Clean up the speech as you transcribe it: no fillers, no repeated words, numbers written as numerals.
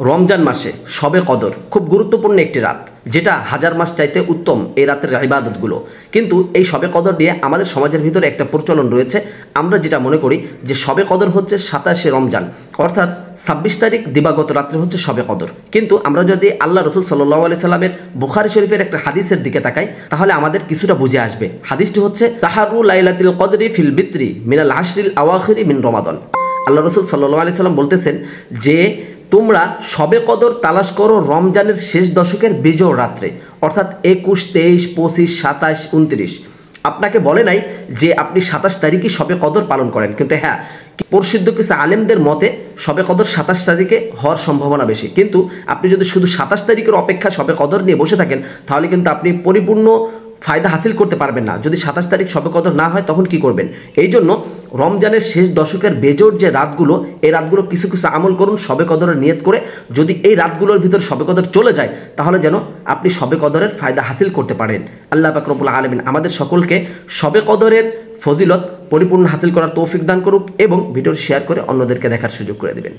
রমজান মাসে শবে কদর খুব গুরুত্বপূর্ণ একটি রাত, যেটা হাজার মাস চাইতে উত্তম এই রাতের ইবাদতগুলো। কিন্তু এই শবে কদর নিয়ে আমাদের সমাজের ভিতরে একটা প্রচলন রয়েছে। আমরা যেটা মনে করি যে শবে কদর হচ্ছে 27শে রমজান, অর্থাৎ 26 তারিখ দিবাগত রাত্রে হচ্ছে শবে কদর। কিন্তু আমরা যদি আল্লাহ রসুল সাল্লাল্লাহু আলাইহি সাল্লামের বুখারী শরীফের একটা হাদিসের দিকে তাকাই, তাহলে আমাদের কিছুটা বুঝে আসবে। হাদিসটি হচ্ছে তাহারু লাইলাতুল কদরি ফিল বিত্রি মিনাল আশরিল আওয়াখিরি মিন রমাদান। আল্লাহ রসুল সাল্লাল্লাহু আলাইহি সাল্লাম বলতেছেন যে তোমরা শবে কদর তালাশ করো রমজানের শেষ দশকের বিজোড় রাত্রে, অর্থাৎ 21, 23, 25, 27, 29। আপনাকে বলে নাই যে আপনি 27 তারিখই শবে কদর পালন করেন, কিন্তু হ্যাঁ, প্রসিদ্ধ কিছু আলেমদের মতে শবে কদর 27 তারিখে হওয়ার সম্ভাবনা বেশি। কিন্তু আপনি যদি শুধু 27 তারিখের অপেক্ষা শবে কদর নিয়ে বসে থাকেন, তাহলে কিন্তু আপনি পরিপূর্ণ ফায়দা হাসিল করতে পারবেন না। যদি 27 তারিখ শবে কদর না হয় তখন কি করবেন? এই জন্য রমজানের শেষ দশকের বেজোড় যে রাতগুলো, এই রাতগুলো কিছু কিছু আমল করুন শবে কদরের নিয়ত করে। যদি এই রাতগুলোর ভিতর শবে কদর চলে যায়, তাহলে যেন আপনি শবে কদরের ফায়দা হাসিল করতে পারেন। আল্লাহ পাক রব্বুল আলামিন আমাদের সকলকে শবে কদরের ফজিলত পরিপূর্ণ হাসিল করার তৌফিক দান করুক এবং ভিডিও শেয়ার করে অন্যদেরকে দেখার সুযোগ করে দেবেন।